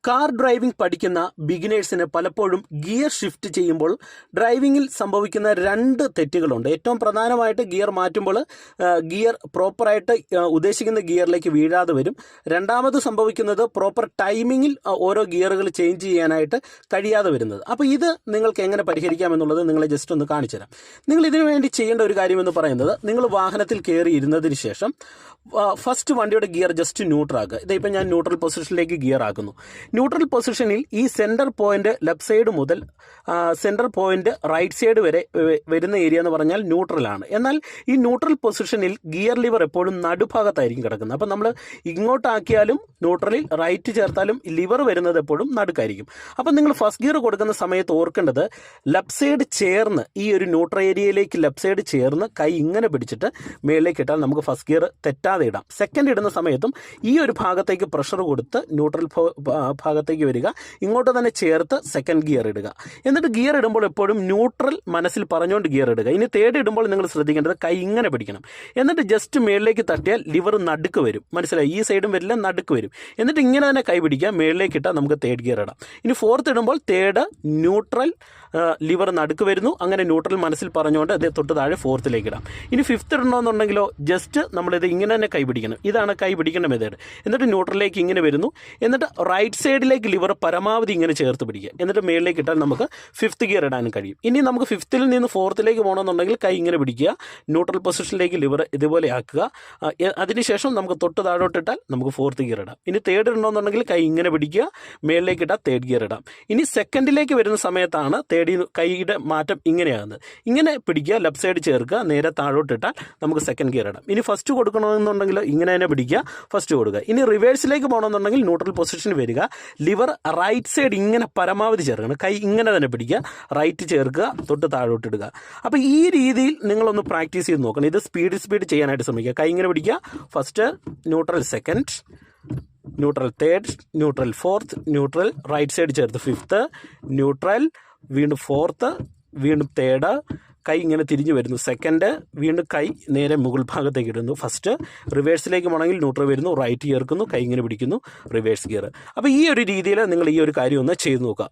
Car driving പഠിക്കുന്ന ബിഗിനേഴ്സിന് പലപ്പോഴും gear shift ചെയ്യുമ്പോൾ ഡ്രൈവിങ്ങിൽ സംഭവിക്കുന്ന രണ്ട് തെറ്റുകളുണ്ട്. ഏറ്റവും പ്രധാനമായിട്ട് ഗിയർ മാറ്റുമ്പോൾ ഗിയർ പ്രോപ്പറായിട്ട് ഉദ്ദേശിക്കുന്ന ഗിയറിലേക്ക് വീഴാതെ വരും. രണ്ടാമത് സംഭവിക്കുന്നത് പ്രോപ്പർ ടൈമിങ്ങിൽ ഓരോ ഗിയറുകൾ ചേഞ്ച് ചെയ്യാനായിട്ട് കഴിയാതെ വരുന്നത്. അപ്പോൾ ഇത് നിങ്ങൾക്ക് എങ്ങനെ പരിഹരിക്കാമെന്നുള്ളത് നിങ്ങളെ ജസ്റ്റ് ഒന്ന് കാണിച്ചു തരാം. നിങ്ങൾ ഇതിനു വേണ്ടി ചെയ്യേണ്ട ഒരു കാര്യമെന്ന് പറയുന്നത്, നിങ്ങൾ വാഹനത്തിൽ കയറി ഇരുന്നതിന് ശേഷം ഫസ്റ്റ് വണ്ടിയുടെ ഗിയർ ജസ്റ്റ് ന്യൂട്രൽ ആക്കുക. ഇതിപ്പോൾ ഞാൻ ന്യൂട്രൽ പൊസിഷനിലേക്ക് ഗിയർ ആക്കുന്നു. ന്യൂട്രൽ പൊസിഷനിൽ ഈ സെൻറ്റർ പോയിന്റ് ലെഫ്റ്റ് സൈഡ് മുതൽ സെൻറ്റർ പോയിന്റ് റൈറ്റ് സൈഡ് വരെ വരുന്ന ഏരിയ എന്ന് പറഞ്ഞാൽ ന്യൂട്രലാണ്. എന്നാൽ ഈ ന്യൂട്രൽ പൊസിഷനിൽ ഗിയർ ലിവർ എപ്പോഴും നടുഭാഗത്തായിരിക്കും കിടക്കുന്നത്. അപ്പം നമ്മൾ ഇങ്ങോട്ടാക്കിയാലും ന്യൂട്രലിൽ റൈറ്റ് ചേർത്താലും ലിവർ വരുന്നത് എപ്പോഴും നടുക്കായിരിക്കും. അപ്പം നിങ്ങൾ ഫസ്റ്റ് ഗിയർ കൊടുക്കുന്ന സമയത്ത് ഓർക്കേണ്ടത്, ലെഫ്റ്റ് സൈഡ് ചേർന്ന് ഈ ഒരു ന്യൂട്രൽ ഏരിയയിലേക്ക് ലെഫ്റ്റ് സൈഡ് ചേർന്ന് കൈ ഇങ്ങനെ പിടിച്ചിട്ട് മേളിലേക്ക് ഇട്ടാൽ നമുക്ക് ഫസ്റ്റ് ഗിയർ തെറ്റാതെ ഇടാം. സെക്കൻഡ് ഇടുന്ന സമയത്തും ഈ ഒരു ഭാഗത്തേക്ക് പ്രഷർ കൊടുത്ത് ന്യൂട്രൽ ഭാഗത്തേക്ക് വരിക, ഇങ്ങോട്ട് തന്നെ ചേർത്ത് സെക്കൻഡ് ഗിയർ ഇടുക. എന്നിട്ട് ഗിയർ ഇടുമ്പോൾ എപ്പോഴും ന്യൂട്രൽ മനസ്സിൽ പറഞ്ഞുകൊണ്ട് ഗിയർ ഇടുക. ഇനി തേർഡ് ഇടുമ്പോൾ നിങ്ങൾ ശ്രദ്ധിക്കേണ്ടത് കൈ ഇങ്ങനെ പിടിക്കണം. എന്നിട്ട് ജസ്റ്റ് മേളിലേക്ക് തട്ടിയാൽ ലിവർ നടുക്ക് വരും. മനസ്സിലായി? ഈ സൈഡും വരില്ല, നടുക്ക് വരും. എന്നിട്ട് ഇങ്ങനെ തന്നെ കൈ പിടിക്കുക, മേളിലേക്ക് ഇട്ടാൽ നമുക്ക് തേർഡ് ഗിയർ ഇടാം. ഇനി ഫോർത്ത് ഇടുമ്പോൾ തേർഡ് ന്യൂട്രൽ ലിവർ നടുക്ക് വരുന്നു. അങ്ങനെ ന്യൂട്രൽ മനസ്സിൽ പറഞ്ഞുകൊണ്ട് അതേ തൊട്ട് താഴെ ഫോർത്തിലേക്ക് ഇടാം. ഇനി ഫിഫ്ത്ത് ഇടണമെന്നുണ്ടെങ്കിലോ ജസ്റ്റ് നമ്മളിത് ഇങ്ങനെ തന്നെ കൈ പിടിക്കണം. ഇതാണ് കൈ പിടിക്കേണ്ട മെത്തേഡ്. എന്നിട്ട് ന്യൂട്രലിലേക്ക് ഇങ്ങനെ വരുന്നു. എന്നിട്ട് റൈറ്റ് സൈഡിലേക്ക് ലിവർ പരമാവധി ഇങ്ങനെ ചേർത്ത് പിടിക്കുക. എന്നിട്ട് മേളിലേക്ക് ഇട്ടാൽ നമുക്ക് ഫിഫ്ത്ത് ഗിയർ ഇടാനും കഴിയും. ഇനി നമുക്ക് ഫിഫ്ത്തിൽ നിന്ന് ഫോർത്തിലേക്ക് പോകണമെന്നുണ്ടെങ്കിൽ കൈ ഇങ്ങനെ പിടിക്കുക, ന്യൂട്രൽ പൊസിഷനിലേക്ക് ലിവർ ഇതുപോലെ ആക്കുക. അതിനുശേഷം നമുക്ക് തൊട്ട് താഴോട്ടിട്ടാൽ നമുക്ക് ഫോർത്ത് ഗിയർ ഇടാം. ഇനി തേർഡ് ഇടണമെന്നുണ്ടെങ്കിൽ കൈ ഇങ്ങനെ പിടിക്കുക, മേളിലേക്ക് ഇട്ടാൽ തേർഡ് ഗിയർ ഇടാം. ഇനി സെക്കൻഡിലേക്ക് വരുന്ന സമയത്താണ് കൈയുടെ മാറ്റം ഇങ്ങനെയാകുന്നത്. ഇങ്ങനെ പിടിക്കുക, ലെഫ്റ്റ് സൈഡ് ചേർക്കുക, നേരെ താഴോട്ടിട്ടാൽ നമുക്ക് സെക്കൻഡ് ഗിയർ ഇടാം. ഇനി ഫസ്റ്റ് കൊടുക്കണമെന്നുണ്ടെങ്കിൽ ഇങ്ങനെ തന്നെ പിടിക്കുക, ഫസ്റ്റ് കൊടുക്കുക. ഇനി റിവേഴ്സിലേക്ക് പോകണമെന്നുണ്ടെങ്കിൽ ന്യൂട്രൽ പൊസിഷനിൽ വരിക, ലിവർ റൈറ്റ് സൈഡ് ഇങ്ങനെ പരമാവധി ചേർക്കണം, കൈ ഇങ്ങനെ തന്നെ പിടിക്കുക, റൈറ്റ് ചേർക്കുക, തൊട്ട് താഴോട്ടിടുക. അപ്പോൾ ഈ രീതിയിൽ നിങ്ങളൊന്ന് പ്രാക്ടീസ് ചെയ്ത് നോക്കണം. ഇത് സ്പീഡ് ചെയ്യാനായിട്ട് ശ്രമിക്കുക. കൈ ഇങ്ങനെ പിടിക്കുക, first neutral second, neutral third, neutral fourth, neutral right side ചേർത്ത് ഫിഫ്ത്ത്, ന്യൂട്രൽ വീണ്ടും ഫോർത്ത്, വീണ്ടും തേർഡ്, കൈ ഇങ്ങനെ തിരിഞ്ഞു വരുന്നു, സെക്കൻഡ്, വീണ്ടും കൈ നേരെ മുകൾ ഭാഗത്തേക്ക് ഇടുന്നു, ഫസ്റ്റ്. റിവേഴ്സിലേക്ക് പോകണമെങ്കിൽ ന്യൂട്രൽ വരുന്നു, റൈറ്റ് ചേർക്കുന്നു, കൈ ഇങ്ങനെ പിടിക്കുന്നു, റിവേഴ്സ് ഗിയർ. അപ്പോൾ ഈ ഒരു രീതിയിൽ നിങ്ങൾ ഈ ഒരു കാര്യം ഒന്ന് ചെയ്ത് നോക്കുക.